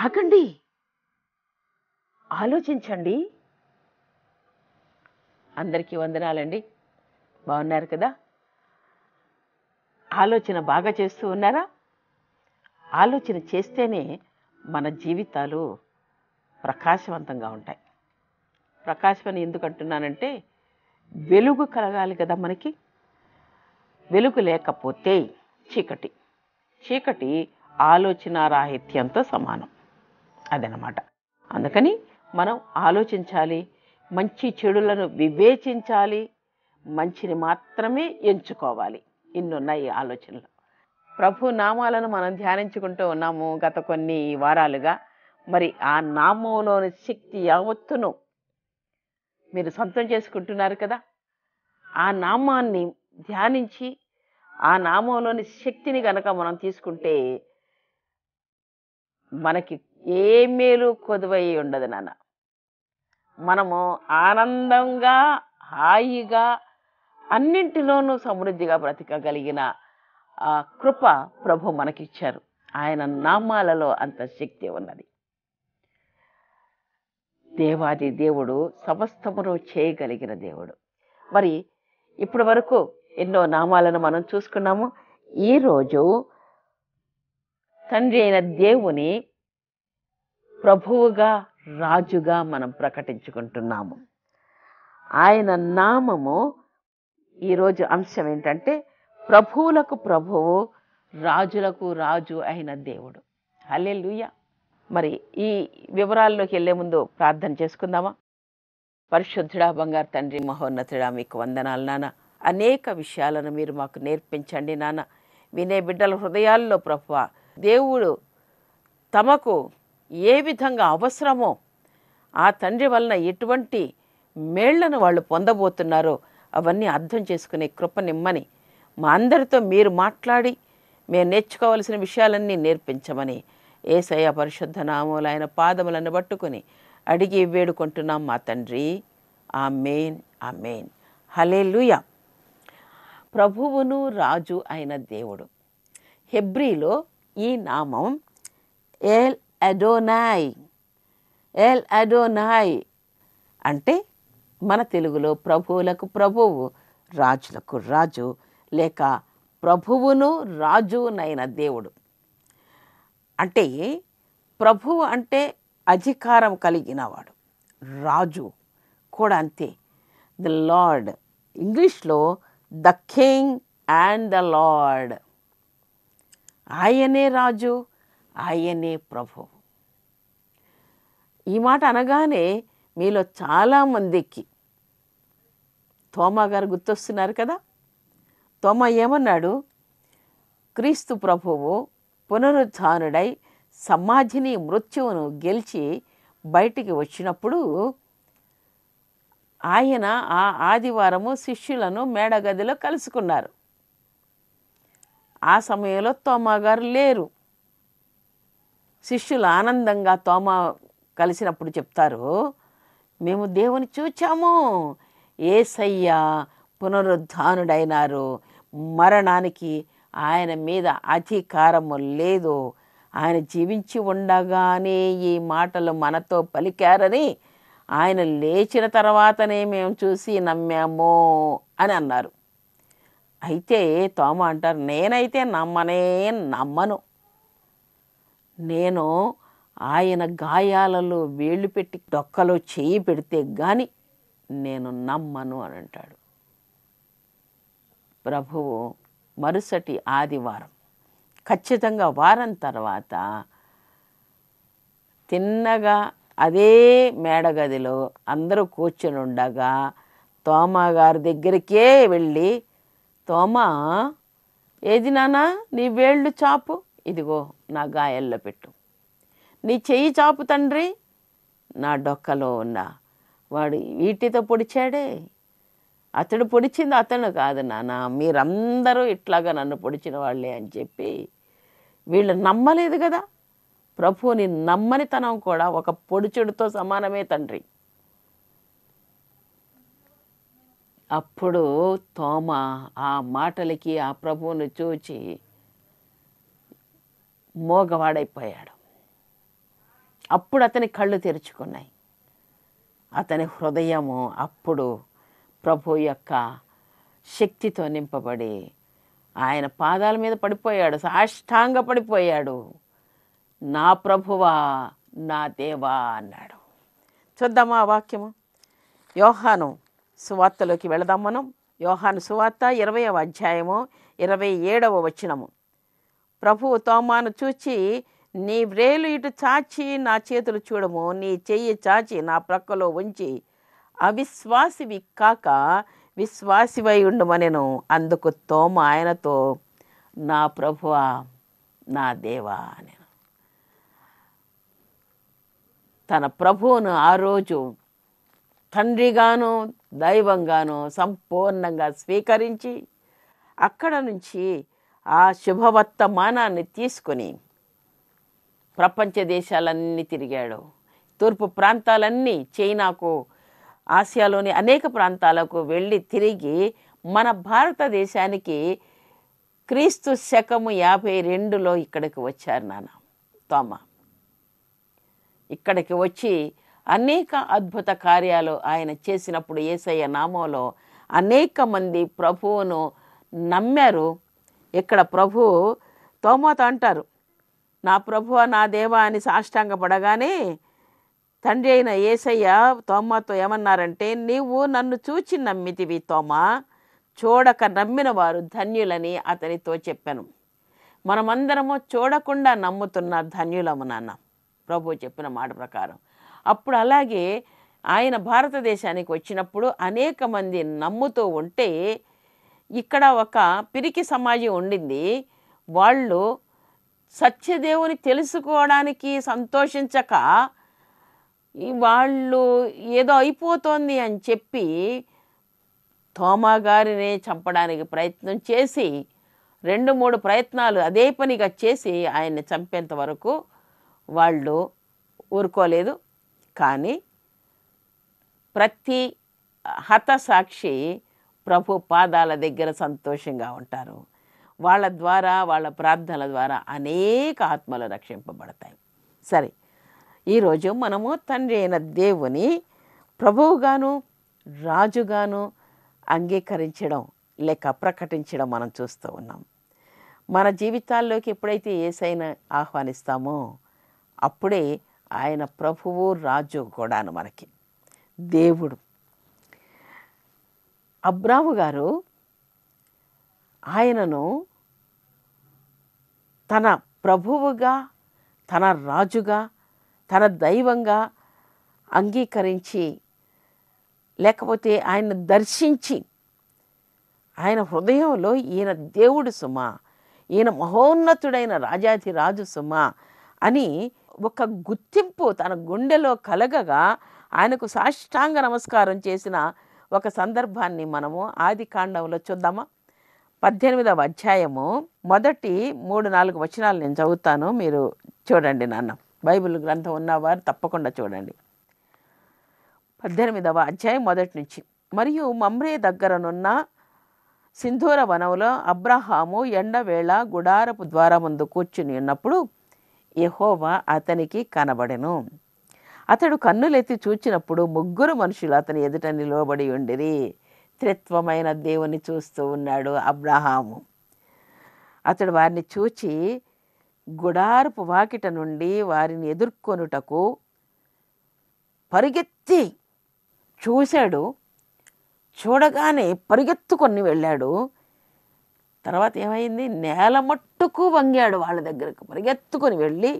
ఆగండి, ఆలోచించండి. అందరికీ వందనాలండి. బాగున్నారు కదా? ఆలోచన బాగా చేస్తూ ఉన్నారా? ఆలోచన చేస్తేనే మన జీవితాలు ప్రకాశవంతంగా ఉంటాయి. ప్రకాశం అని ఎందుకు అంటున్నానంటే, వెలుగు కలగాలి కదా మనకి. వెలుగు లేకపోతే చీకటి. చీకటి ఆలోచన రాహిత్యంతో సమానం. అదనమాట. అందుకని మనం ఆలోచించాలి, మంచి చెడులను వివేచించాలి, మంచిని మాత్రమే ఎంచుకోవాలి. ఇన్నున్నాయి ఆలోచనలు. ప్రభు నామాలను మనం ధ్యానించుకుంటూ ఉన్నాము గత కొన్ని వారాలుగా. మరి ఆ నామంలోని శక్తి యావత్తును మీరు సొంతం చేసుకుంటున్నారు కదా. ఆ నామాన్ని ధ్యానించి ఆ నామంలోని శక్తిని గనక మనం తీసుకుంటే మనకి ఏ మేలు కొదువై ఉండదు నాన్న. మనము ఆనందంగా, హాయిగా, అన్నింటిలోనూ సమృద్ధిగా బ్రతకగలిగిన ఆ కృప ప్రభు మనకిచ్చారు. ఆయన నామాలలో అంత శక్తి ఉన్నది. దేవాది దేవుడు సమస్తమును చేయగలిగిన దేవుడు. మరి ఇప్పటి వరకు ఎన్నో నామాలను మనం చూసుకున్నాము. ఈరోజు తండ్రి అయిన దేవుని ప్రభువుగా, రాజుగా మనం ప్రకటించుకుంటున్నాము. ఆయన నామము ఈరోజు అంశం ఏంటంటే, ప్రభువులకు ప్రభువు, రాజులకు రాజు అయిన దేవుడు. హల్లెలూయా. మరి ఈ వివరాల్లోకి వెళ్లే ముందు ప్రార్థన చేసుకుందామా? పరిశుద్ధుడా, బంగారు తండ్రి, మహోన్నతుడా, మీకు వందనాలు నాన్న. అనేక విషయాలను మీరు మాకు నేర్పించండి నాన్న. వినే బిడ్డల హృదయాల్లో ప్రభువా, దేవుడు తమకు ఏ విధంగా అవసరమో, ఆ తండ్రి వలన ఎటువంటి మేళ్లను వాళ్ళు పొందబోతున్నారో అవన్నీ అర్థం చేసుకునే కృపనిమ్మని, మా అందరితో మీరు మాట్లాడి మేము నేర్చుకోవలసిన విషయాలన్నీ నేర్పించమని యేసయ్య పరిశుద్ధ నామములో ఆయన పాదములను పట్టుకొని అడిగి వేడుకుంటున్నాం మా తండ్రి. ఆమేన్, ఆమేన్. హల్లెలూయా. ప్రభువును రాజు అయిన దేవుడు. హెబ్రీలో ఈ నామం ఎల్ అడోనాయ్. ఎల్ అడోనాయ్ అంటే మన తెలుగులో ప్రభువులకు ప్రభువు, రాజులకు రాజు, లేక ప్రభువును రాజునైన దేవుడు. అంటే ప్రభువు అంటే అధికారం కలిగినవాడు, రాజు కూడా అంతే. ద లార్డ్, ఇంగ్లీష్లో the king and the lord. ఆయనే రాజు, ఆయనే ప్రభువు. ఈ మాట అనగానే మీలో చాలామందికి తోమా గారు గుర్తొస్తున్నారు కదా. తోమా ఏమన్నాడు? క్రీస్తు ప్రభువు పునరుత్థానుడై సమాధిని, మృత్యువును గెలిచి బయటికి వచ్చినప్పుడు ఆయన ఆ ఆదివారము శిష్యులను మేడగదిలో కలుసుకున్నారు. ఆ సమయంలో తోమా గారు లేరు. శిష్యులు ఆనందంగా తోమా కలిసినప్పుడు చెప్తారు, మేము దేవుని చూచాము, యేసయ్య పునరుద్ధానుడైనారు, మరణానికి ఆయన మీద అధికారము లేదు, ఆయన జీవించి ఉండగానే ఈ మాటలు మనతో పలికారని ఆయన లేచిన తర్వాతనే మేము చూసి నమ్మాము అని అన్నారు. అయితే తోమా అంటారు, నేనైతే నమ్మను. నేను ఆయన గాయాలలో వేళ్ళు పెట్టి డొక్కలో చెయ్యి పెడితే కానీ నేను నమ్మను అని అంటాడు. ప్రభువు మరుసటి ఆదివారం, ఖచ్చితంగా వారం తర్వాత తిన్నగా అదే మేడగదిలో అందరూ కూర్చొని ఉండగా తోమా గారి దగ్గరికే వెళ్ళి, తోమా, ఏది నాన్నా నీ వేళ్ళు చాపు, ఇదిగో నా గాయాల్లో పెట్టు. నీ చెయ్యి చాపు తండ్రి, నా డొక్కలో ఉన్నా. వాడు వీటితో పొడిచాడే, అతడు పొడిచింది అతను కాదు నాన్న, మీరందరూ ఇట్లాగా నన్ను పొడిచిన వాళ్ళే అని చెప్పి వీళ్ళు నమ్మలేదు కదా. ప్రభువుని నమ్మనితనం కూడా ఒక పొడిచెడుతో సమానమే తండ్రి. అప్పుడు తోమా ఆ మాటలకి ఆ ప్రభువుని చూచి మోగవాడైపోయాడు. అప్పుడు అతని కళ్ళు తెరుచుకున్నాయి. అతని హృదయము అప్పుడు ప్రభు యొక్క శక్తితో నింపబడి ఆయన పాదాల మీద పడిపోయాడు, సాష్టాంగ పడిపోయాడు. నా ప్రభువా, నా దేవా అన్నాడు. చూద్దామా ఆ వాక్యము? యోహాను సువార్తలోకి వెళదాం మనం. యోహాను సువార్త 20వ అధ్యాయము 27వ వచనము. ప్రభువు తోమాను చూచి, నీ వ్రేలు ఇటు చాచి నా చేతులు చూడము, నీ చెయ్యి చాచి నా ప్రక్కలో ఉంచి అవిశ్వాసివి కాక విశ్వాసివై ఉండుమనెను. అందుకు తోమ ఆయనతో, నా ప్రభువా, నా దేవా అని తన ప్రభువును ఆ రోజు తండ్రిగాను దైవంగాను సంపూర్ణంగా స్వీకరించి అక్కడ నుంచి ఆ శుభవర్తమానాన్ని తీసుకొని ప్రపంచ దేశాలన్నీ తిరిగాడు. తూర్పు ప్రాంతాలన్నీ, చైనాకు, ఆసియాలోని అనేక ప్రాంతాలకు వెళ్ళి తిరిగి మన భారతదేశానికి క్రీస్తు శకము 52లో ఇక్కడికి వచ్చారు నాన్న తోమ. ఇక్కడికి వచ్చి అనేక అద్భుత కార్యాలు ఆయన చేసినప్పుడు యేసయ్య నామంలో అనేక మంది ప్రభువును నమ్మారు. ఇక్కడ ప్రభు తోమాతో అంటారు, నా ప్రభువా, నా దేవా అని సాష్టాంగపడగానే తండ్రి అయిన యేసయ్య తోమాతో ఏమన్నారంటే, నీవు నన్ను చూచి నమ్మితివి తోమా, చూడక నమ్మిన వారు ధన్యులని అతనితో చెప్పాను. మనమందరము చూడకుండా నమ్ముతున్న ధన్యులము నాన్న, ప్రభు చెప్పిన మాట ప్రకారం. అప్పుడు అలాగే ఆయన భారతదేశానికి వచ్చినప్పుడు అనేక మంది నమ్ముతూ ఉంటే ఇక్కడ ఒక పిరికి సమాజం ఉండింది. వాళ్ళు సత్యదేవుని తెలుసుకోవడానికి సంతోషించక వాళ్ళు ఏదో అయిపోతోంది అని చెప్పి తోమా గారిని చంపడానికి ప్రయత్నం చేసి 2-3 ప్రయత్నాలు అదే పనిగా చేసి ఆయన్ని చంపేంత వరకు వాళ్ళు ఊరుకోలేదు. కానీ ప్రతి హతసాక్షి ప్రభు పాదాల దగ్గర సంతోషంగా ఉంటారు. వాళ్ళ ద్వారా, వాళ్ళ ప్రార్థనల ద్వారా అనేక ఆత్మలు రక్షింపబడతాయి. సరే, ఈరోజు మనము తండ్రి అయిన దేవుని ప్రభువుగాను రాజుగాను అంగీకరించడం లేక ప్రకటించడం మనం చూస్తూ ఉన్నాం. మన జీవితాల్లోకి ఎప్పుడైతే యేసయ్యను ఆహ్వానిస్తామో అప్పుడే ఆయన ప్రభువు రాజు కూడాను మనకి దేవుడు. అబ్రాము గారు ఆయనను తన ప్రభువుగా, తన రాజుగా, తన దైవంగా అంగీకరించి లేకపోతే ఆయన దర్శించి ఆయన హృదయంలో ఈయన దేవుడు సుమా, ఈయన మహోన్నతుడైన రాజాధి రాజు సుమా అని ఒక గుర్తింపు తన గుండెలో కలగగా ఆయనకు సాష్టాంగ నమస్కారం చేసిన ఒక సందర్భాన్ని మనము ఆది కాండంలో చూద్దామా? 18వ అధ్యాయము మొదటి 3-4 వచనాలు నేను చదువుతాను, మీరు చూడండి నాన్న. బైబిల్ గ్రంథం ఉన్నవారు తప్పకుండా చూడండి. 18వ అధ్యాయం మొదటి నుంచి. మరియు మమ్రే దగ్గరనున్న సింధూర వనంలో అబ్రహాము ఎండవేళ గుడారపు ద్వారముందు కూర్చుని ఉన్నప్పుడు యెహోవా అతనికి కనబడెను. అతడు కన్నులెత్తి చూచినప్పుడు 3 మనుషులు అతని ఎదుట నిలవబడి ఉండిరి. త్రిత్వమైన దేవుని చూస్తూ ఉన్నాడు అబ్రహాము. అతడు వారిని చూచి గుడారపు వాకిట నుండి వారిని ఎదుర్కొనుటకు పరిగెత్తి చూశాడు. చూడగానే పరిగెత్తుకొని వెళ్ళాడు. తర్వాత ఏమైంది? నేల మట్టుకు వంగాడు. వాళ్ళ దగ్గరకు పరిగెత్తుకొని వెళ్ళి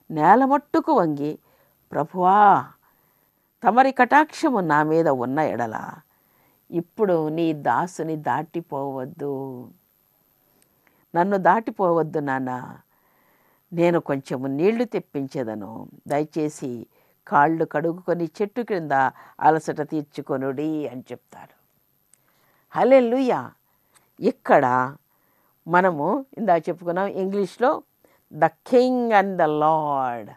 నేల మట్టుకు వంగి, ప్రభువా, తమరి కటాక్షము నా మీద ఉన్న ఎడల ఇప్పుడు నీ దాసుని దాటిపోవద్దు, నన్ను దాటిపోవద్దు నాన్న, నేను కొంచెము నీళ్లు తెప్పించేదను, దయచేసి కాళ్ళు కడుగుకొని చెట్టు క్రింద అలసట తీర్చుకొనుడి అని చెప్తాడు. హల్లెలూయా. ఇక్కడ మనము ఇందాక చెప్పుకున్నాం ఇంగ్లీష్లో, the king and the lord,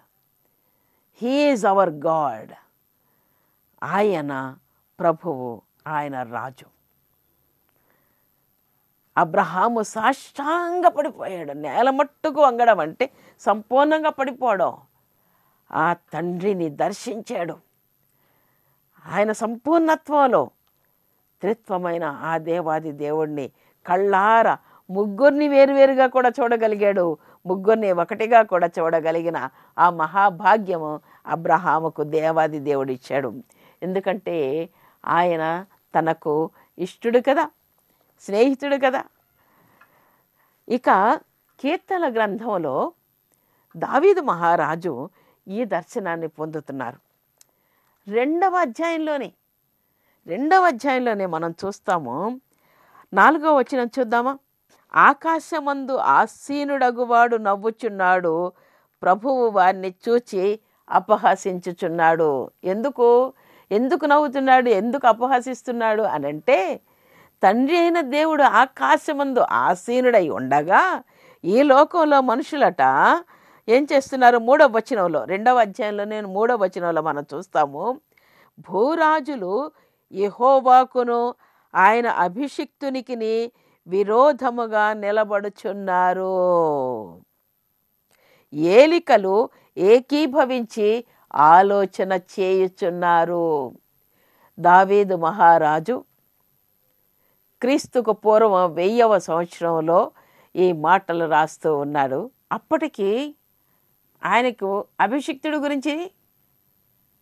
he is our God. ఆయన ప్రభువు, ఆయన రాజు. అబ్రహాము సాష్టాంగ పడిపోయాడు. నేల మట్టుకు వంగడం అంటే సంపూర్ణంగా పడిపోవడం. ఆ తండ్రిని దర్శించాడు. ఆయన సంపూర్ణత్వంలో త్రిత్వమైన ఆ దేవాది దేవుణ్ణి కళ్ళారా ముగ్గురిని వేరువేరుగా కూడా చూడగలిగాడు. ముగ్గురిని ఒకటిగా కూడా చూడగలిగిన ఆ మహాభాగ్యము అబ్రహాముకు దేవాది దేవుడు ఇచ్చాడు. ఎందుకంటే ఆయన తనకు ఇష్టుడు కదా, స్నేహితుడు కదా. ఇక కీర్తన గ్రంథంలో దావీదు మహారాజు ఈ దర్శనాన్ని పొందుతున్నారు. రెండవ అధ్యాయంలోనే మనం చూస్తాము. 4వ వచనం చూద్దామా? ఆకాశమందు ఆసీనుడగువాడు నవ్వుచున్నాడు, ప్రభువు వారిని చూచి అపహసించుచున్నాడు. ఎందుకు నవ్వుతున్నాడు, ఎందుకు అపహసిస్తున్నాడు అనంటే, తండ్రి అయిన దేవుడు ఆకాశమందు ఆసీనుడై ఉండగా ఈ లోకంలో మనుషులట ఏం చేస్తున్నారు? 3వ వచనంలో, 2వ అధ్యాయంలో 3వ వచనంలో మనం చూస్తాము. భూరాజులు యెహోవాకును ఆయన అభిషిక్తునికి విరోధముగా నిలబడుచున్నారు. ఏలికలు ఏకీభవించి ఆలోచన చేయుచున్నారు. దావీదు మహారాజు క్రీస్తుకు పూర్వం 1000వ సంవత్సరంలో ఈ మాటలు రాస్తూ ఉన్నాడు. అప్పటికి ఆయనకు అభిషిక్తుడి గురించి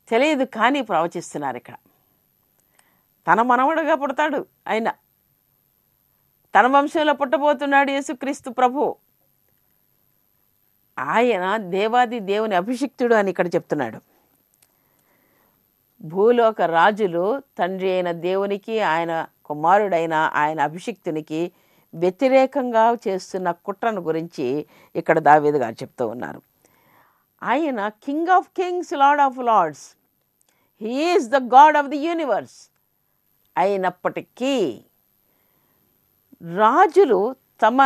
తెలియదు, కానీ ప్రవచిస్తున్నారు. ఇక్కడ తన మనవడుగా పుడతాడు, ఆయన తన వంశంలో పుట్టబోతున్నాడు యేసుక్రీస్తు ప్రభు. ఆయన దేవాది దేవుని అభిషిక్తుడు అని ఇక్కడ చెప్తున్నాడు. భూలోక రాజులు తండ్రి అయిన దేవునికి, ఆయన కుమారుడైన ఆయన అభిషిక్తునికి వ్యతిరేకంగా చేస్తున్న కుట్రను గురించి ఇక్కడ దావీదు గారు చెప్తూ ఉన్నారు. ఆయన king of kings, lord of lords, he is the God of the universe అయినప్పటికీ రాజులు తమ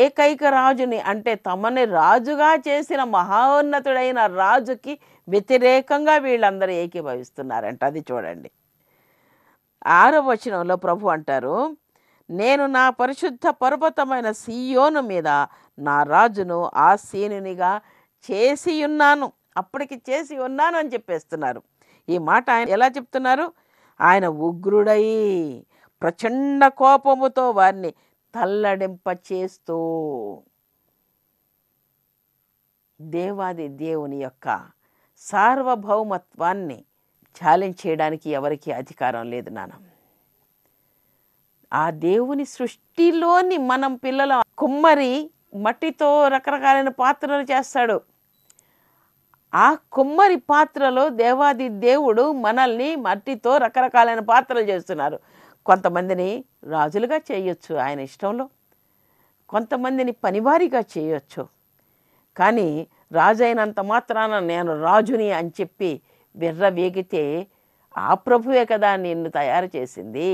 ఏకైక రాజుని, అంటే తమని రాజుగా చేసిన మహోన్నతుడైన రాజుకి వ్యతిరేకంగా వీళ్ళందరూ ఏకీభవిస్తున్నారంట. అది చూడండి. 6వ వచనంలో ప్రభు అంటారు, నేను నా పరిశుద్ధ పర్వతమైన సీయోను మీద నా రాజును ఆసీనునిగా చేసి ఉన్నాను. అప్పటికి చేసి ఉన్నాను అని చెప్పేస్తున్నారు. ఈ మాట ఆయన ఎలా చెప్తున్నారు? ఆయన ఉగ్రుడై ప్రచండ కోపముతో వారిని తల్లడింప చేస్తూ. దేవాది దేవుని యొక్క సార్వభౌమత్వాన్ని ఛాలెంజ్ చేయడానికి ఎవరికి అధికారం లేదు నాన్న. ఆ దేవుని సృష్టిలోని మనం పిల్లల కుమ్మరి మట్టితో రకరకాలైన పాత్రలు చేస్తాడు. ఆ కుమ్మరి పాత్రలో దేవాది దేవుడు మనల్ని మట్టితో రకరకాలైన పాత్రలు చేస్తున్నారు. కొంతమందిని రాజులుగా చేయొచ్చు ఆయన ఇష్టంలో, కొంతమందిని పనివారిగా చేయొచ్చు. కానీ రాజు అయినంత మాత్రాన నేను రాజుని అని చెప్పి విర్రవేగితే ఆ ప్రభువే కదా నిన్ను తయారు చేసింది.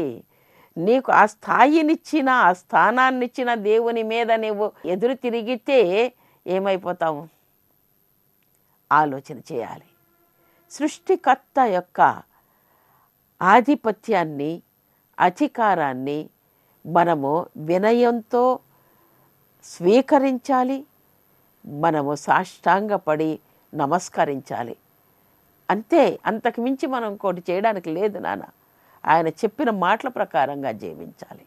నీకు ఆ స్థాయినిచ్చిన, ఆ స్థానాన్నిచ్చిన దేవుని మీద నువ్వు ఎదురు తిరిగితే ఏమైపోతావు? ఆలోచన చేయాలి. సృష్టికర్త యొక్క ఆధిపత్యాన్ని, అధికారాన్ని మనము వినయంతో స్వీకరించాలి. మనము సాష్టాంగపడి నమస్కరించాలి. అంతే, అంతకు మించి మనం ఇంకోటి చేయడానికి లేదు నాన్న. ఆయన చెప్పిన మాటల ప్రకారంగా జీవించాలి.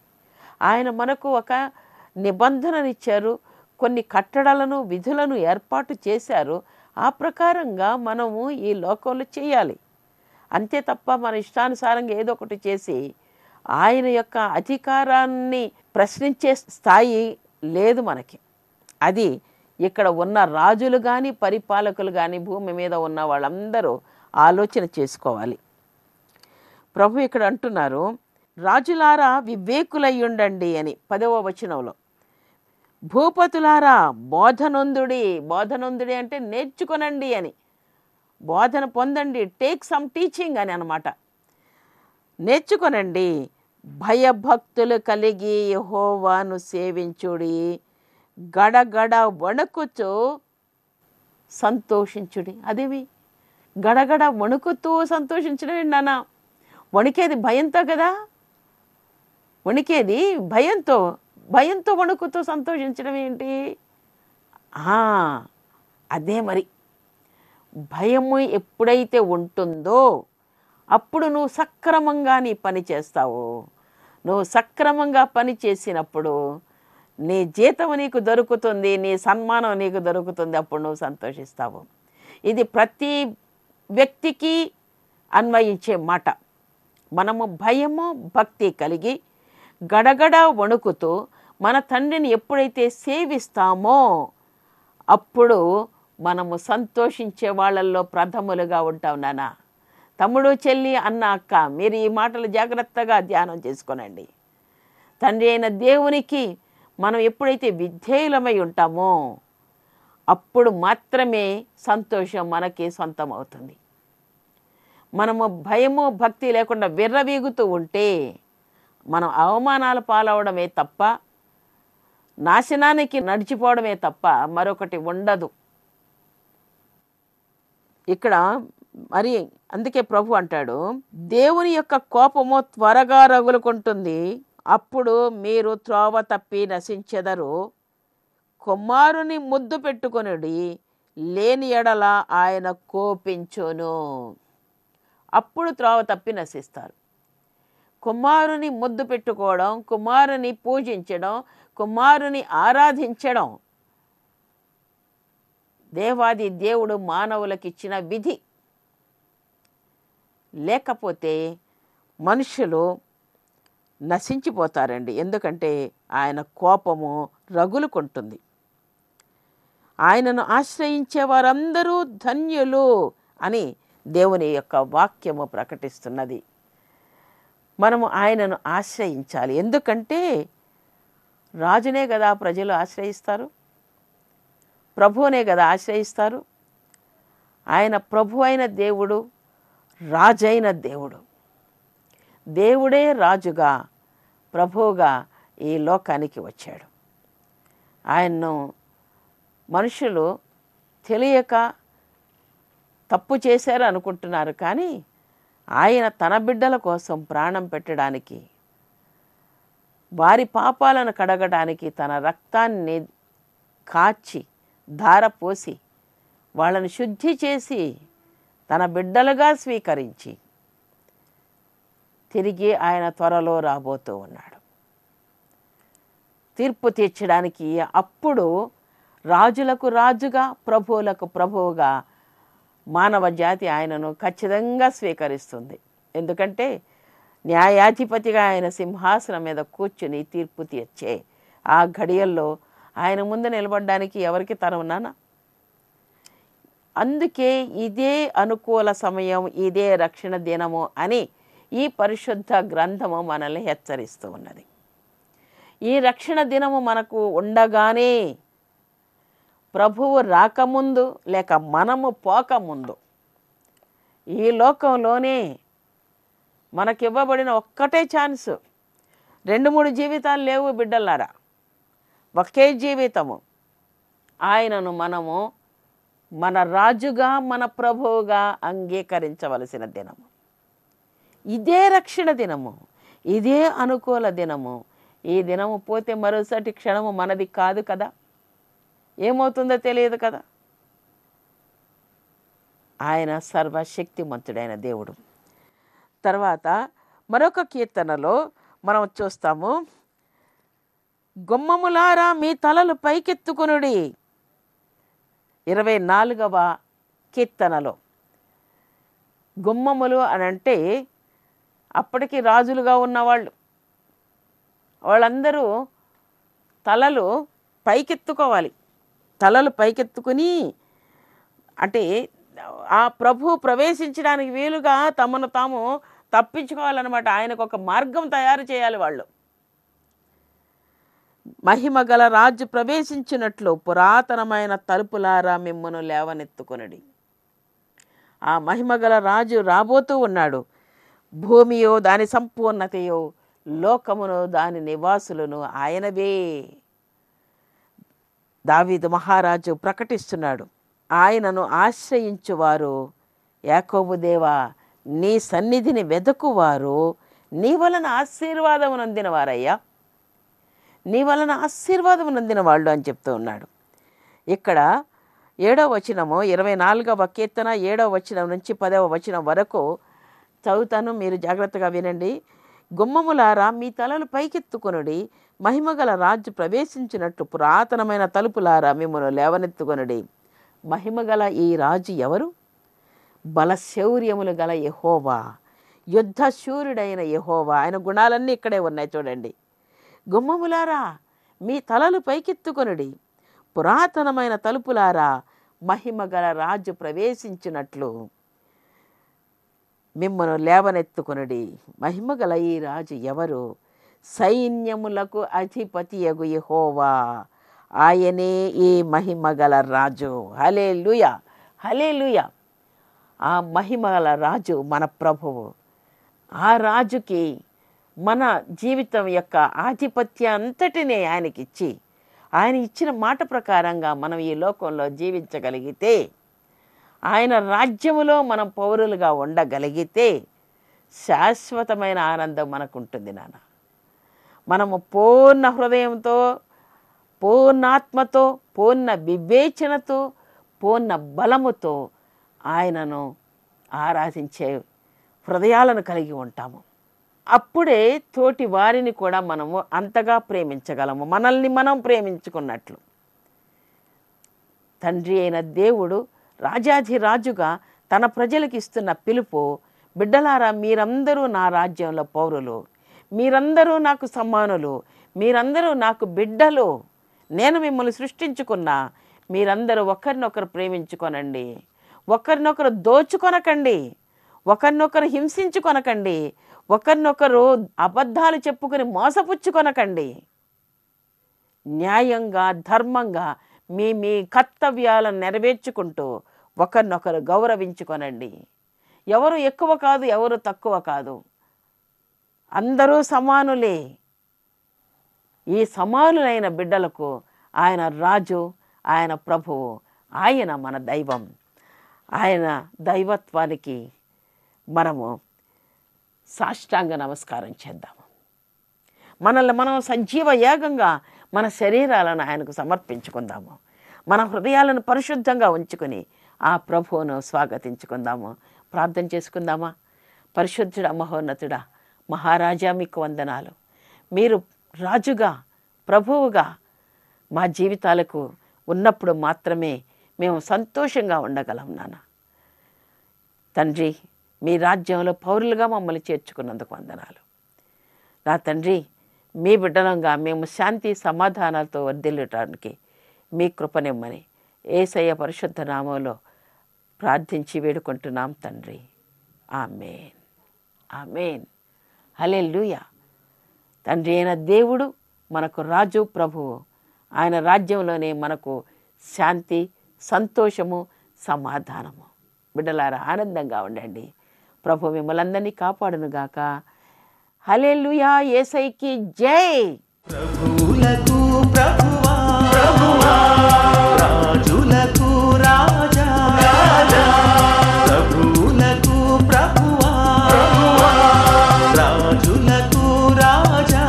ఆయన మనకు ఒక నిబంధననిచ్చారు, కొన్ని కట్టడలను, విధులను ఏర్పాటు చేశారు. ఆ ప్రకారంగా మనము ఈ లోకంలో చేయాలి. అంతే తప్ప మన ఇష్టానుసారంగా ఏదో ఒకటి చేసి ఆయన యొక్క అధికారాన్ని ప్రశ్నించే స్థాయి లేదు మనకి. అది ఇక్కడ ఉన్న రాజులు కానీ, పరిపాలకులు కానీ, భూమి మీద ఉన్న వాళ్ళందరూ ఆలోచన చేసుకోవాలి. ప్రభు ఇక్కడ అంటున్నారు, రాజులారా వివేకులయ్యుండండి అని 10వ వచనంలో. భూపతులారా బోధనొందుడి అంటే నేర్చుకొనండి అని, బోధన పొందండి, టేక్ సమ్ టీచింగ్ అని అన్నమాట. నేర్చుకొనండి, భయభక్తులు కలిగి యెహోవాను సేవించుడి, గడగడ వణుకుతూ సంతోషించుడి. అదేవి గడగడ వణుకుతూ సంతోషించడం ఏంటి నాన్న? వణికేది భయంతో కదా, వణికేది భయంతో వణుకుతూ సంతోషించడం ఏంటి? అదే మరి భయము ఎప్పుడైతే ఉంటుందో అప్పుడు నువ్వు సక్రమంగా నీ పని చేస్తావు. నువ్వు సక్రమంగా పని చేసినప్పుడు నీ జీతం నీకు దొరుకుతుంది, నీ సన్మానం నీకు దొరుకుతుంది. అప్పుడు నువ్వు సంతోషిస్తావు. ఇది ప్రతి వ్యక్తికి అన్వయించే మాట. మనము భయము భక్తి కలిగి గడగడ వణుకుతూ మన తండ్రిని ఎప్పుడైతే సేవిస్తామో అప్పుడు మనము సంతోషించే వాళ్ళల్లో ప్రథములుగా ఉంటాం. నాన్న, తమ్ముడు, చెల్లి, అన్న, అక్క, మీరు ఈ మాటలు జాగ్రత్తగా ధ్యానం చేసుకోనండి. తండ్రి అయిన దేవునికి మనం ఎప్పుడైతే విధేయులమై ఉంటామో అప్పుడు మాత్రమే సంతోషం మనకి సొంతం అవుతుంది. మనము భయము భక్తి లేకుండా విర్రవీగుతూ ఉంటే మనం అవమానాల పాలవడమే తప్ప, నాశనానికి నడిచిపోవడమే తప్ప మరొకటి ఉండదు. ఇక్కడ మరి అందుకే ప్రభు అంటాడు, దేవుని యొక్క కోపము త్వరగా రగులుకుంటుంది, అప్పుడు మీరు త్రోవ తప్పి నశించెదరు. కుమారుని ముద్దు పెట్టుకొనుడి, లేని ఎడల ఆయన కోపించును. అప్పుడు త్రోవ తప్పి నశిస్తారు. కుమారుని ముద్దు పెట్టుకోవడం, కుమారుని పూజించడం, కుమారుని ఆరాధించడం దేవాది దేవుడు మానవులకు ఇచ్చిన విధి. లేకపోతే మనుషులు నశించిపోతారండి. ఎందుకంటే ఆయన కోపము రగులుకుంటుంది. ఆయనను ఆశ్రయించే వారందరూ ధన్యులు అని దేవుని యొక్క వాక్యము ప్రకటిస్తున్నది. మనము ఆయనను ఆశ్రయించాలి. ఎందుకంటే రాజునే కదా ప్రజలు ఆశ్రయిస్తారు, ప్రభువునే కదా ఆశ్రయిస్తారు. ఆయన ప్రభు అయిన దేవుడు, రాజైన దేవుడు. దేవుడే రాజుగా ప్రభువుగా ఈ లోకానికి వచ్చాడు. ఆయన్ను మనుషులు తెలియక తప్పు చేశారు అనుకుంటున్నారు, కానీ ఆయన తన బిడ్డల కోసం ప్రాణం పెట్టడానికి, వారి పాపాలను కడగడానికి తన రక్తాన్ని కాచి ధారపోసి వాళ్ళని శుద్ధి చేసి తన బిడ్డలుగా స్వీకరించి తిరిగి ఆయన త్వరలో రాబోతూ ఉన్నాడు తీర్పు తీర్చడానికి. అప్పుడు రాజులకు రాజుగా, ప్రభువులకు ప్రభువుగా మానవ జాతి ఆయనను ఖచ్చితంగా స్వీకరిస్తుంది. ఎందుకంటే న్యాయాధిపతిగా ఆయన సింహాసనం మీద కూర్చుని తీర్పు తీర్చే ఆ ఘడియల్లో ఆయన ముందు నిలబడడానికి ఎవరికి తరం నాన్న? అందుకే ఇదే అనుకూల సమయం, ఇదే రక్షణ దినము అని ఈ పరిశుద్ధ గ్రంథము మనల్ని హెచ్చరిస్తూ ఉన్నది. ఈ రక్షణ దినము మనకు ఉండగానే ప్రభువు రాకముందు లేక మనము పోకముందు ఈ లోకంలోనే మనకివ్వబడిన ఒక్కటే ఛాన్సు. 2-3 జీవితాలు లేవు బిడ్డలారా, ఒకే జీవితము. ఆయనను మనము మన రాజుగా, మన ప్రభువుగా అంగీకరించవలసిన దినము. ఇదే రక్షణ దినము, ఇదే అనుకూల దినము. ఈ దినము పోతే మరోసారి క్షణము మనది కాదు కదా, ఏమవుతుందో తెలియదు కదా. ఆయన సర్వశక్తిమంతుడైన దేవుడు. తర్వాత మరొక కీర్తనలో మనం చూస్తాము, గుమ్మములారా మీ తలలు పైకెత్తుకొనుడి. 24వ కీర్తనలో గుమ్మములు అని అంటే అప్పటికి రాజులుగా ఉన్నవాళ్ళు, వాళ్ళందరూ తలలు పైకెత్తుకోవాలి. తలలు పైకెత్తుకుని అంటే ఆ ప్రభు ప్రవేశించడానికి వీలుగా తమను తాము తప్పించుకోవాలన్నమాట. ఆయనకు ఒక మార్గం తయారు చేయాలి వాళ్ళు. మహిమ గల రాజు ప్రవేశించినట్లు పురాతనమైన తలుపులారా మిమ్మును లేవనెత్తుకొనుడి. ఆ మహిమగల రాజు రాబోతూ ఉన్నాడు. భూమియో దాని సంపూర్ణతయో, లోకమును దాని నివాసులను ఆయనవే. దావీదు మహారాజు ప్రకటిస్తున్నాడు, ఆయనను ఆశ్రయించువారు, యాకోబు దేవా నీ సన్నిధిని వెదకువారు నీ వలన ఆశీర్వాదము నొందిన వారయ్యా, నీ వలన ఆశీర్వాదము నొందిన వాళ్ళు అని చెప్తూ ఉన్నాడు. ఇక్కడ 7వ వచనము 24వ కీర్తన 7వ వచనం నుంచి 10వ వచనం వరకు చదువుతాను, మీరు జాగ్రత్తగా వినండి. గుమ్మములారా మీ తలలు పైకెత్తుకొనుడి, మహిమగల రాజు ప్రవేశించినట్లు పురాతనమైన తలుపులారా మిమ్మల్ని లేవనెత్తుకొనుడి. మహిమగల ఈ రాజు ఎవరు? బలశౌర్యములు గల యెహోవా, యుద్ధ శూరుడైన యెహోవా. ఆయన గుణాలన్నీ ఇక్కడే ఉన్నాయి చూడండి. గుమ్మములారా మీ తలలు పైకెత్తుకొనుడి, పురాతనమైన తలుపులారా మహిమగల రాజు ప్రవేశించినట్లు మిమ్మను లేవనెత్తుకొనుడి. మహిమగల ఈ రాజు ఎవరు? సైన్యములకు అధిపతియగు యెహోవా, ఆయనే ఈ మహిమగల రాజు. హల్లెలూయా, హల్లెలూయా. ఆ మహిమగల రాజు మన ప్రభువు. ఆ రాజుకి మన జీవితం యొక్క ఆధిపత్యం అంతటినీ ఆయనకిచ్చి, ఆయన ఇచ్చిన మాట ప్రకారంగా మనం ఈ లోకంలో జీవించగలిగితే, ఆయన రాజ్యములో మనం పౌరులుగా ఉండగలిగితే శాశ్వతమైన ఆనందం మనకు ఉంటుంది నాన్న. మనము పూర్ణ హృదయంతో, పూర్ణాత్మతో, పూర్ణ వివేచనతో, పూర్ణ బలముతో ఆయనను ఆరాధించే హృదయాలను కలిగి ఉంటాము. అప్పుడే తోటి వారిని కూడా మనము అంతగా ప్రేమించగలము, మనల్ని మనం ప్రేమించుకున్నట్లు. తండ్రి అయిన దేవుడు రాజాధిరాజుగా తన ప్రజలకు ఇస్తున్న పిలుపు, బిడ్డలారా మీరందరూ నా రాజ్యంలో పౌరులు, మీరందరూ నాకు సమానులు, మీరందరూ నాకు బిడ్డలు, నేను మిమ్మల్ని సృష్టించుకున్నా, మీరందరూ ఒకరినొకరు ప్రేమించుకొనండి, ఒకరినొకరు దోచుకొనకండి, ఒకరినొకరు హింసించుకొనకండి, ఒకరినొకరు అబద్ధాలు చెప్పుకొని మోసపుచ్చుకొనకండి. న్యాయంగా ధర్మంగా మీ మీ కర్తవ్యాలను నెరవేర్చుకుంటూ ఒకరినొకరు గౌరవించుకొనండి. ఎవరు ఎక్కువ కాదు, ఎవరు తక్కువ కాదు, అందరూ సమానులే. ఈ సమానులైన బిడ్డలకు ఆయన రాజు, ఆయన ప్రభువు, ఆయన మన దైవం. ఆయన దైవత్వానికి మనము సాష్టాంగ నమస్కారం చేద్దాము. మనల్ని మనం సజీవ యాగంగా మన శరీరాలను ఆయనకు సమర్పించుకుందాము. మన హృదయాలను పరిశుద్ధంగా ఉంచుకొని ఆ ప్రభువును స్వాగతించుకుందాము. ప్రార్థన చేసుకుందామా? పరిశుద్ధుడా, మహోన్నతుడా, మహారాజా, మీకు వందనాలు. మీరు రాజుగా, ప్రభువుగా మా జీవితాలకు ఉన్నప్పుడు మాత్రమే మేము సంతోషంగా ఉండగలం నాన్న. తండ్రి, మీ రాజ్యంలో పౌరులుగా మమ్మల్ని చేర్చుకున్నందుకు వందనాలు. నా తండ్రి, మీ బిడ్డలంగా మేము శాంతి సమాధానాలతో వర్ధిల్లటానికి మీ కృపనిమ్మని యేసయ్య పరిశుద్ధ నామంలో ప్రార్థించి వేడుకుంటున్నాం తండ్రి. ఆమేన్, ఆమేన్, హల్లెలూయా. తండ్రి అయిన దేవుడు మనకు రాజు, ప్రభువు. ఆయన రాజ్యంలోనే మనకు శాంతి, సంతోషము, సమాధానము. బిడ్డలారా ఆనందంగా ఉండండి. ప్రభు మిమ్మల్ని అందరినీ కాపాడునుగాక. హల్లెలూయా. యేసయ్యకి జై. ప్రభువులకు ప్రభువా, రాజులకు రాజా, ప్రభువులకు ప్రభువా, రాజులకు రాజా,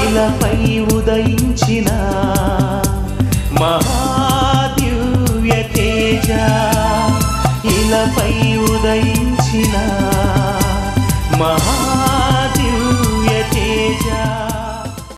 ఇలపై ఉదయించిన మహాదివ్య తేజ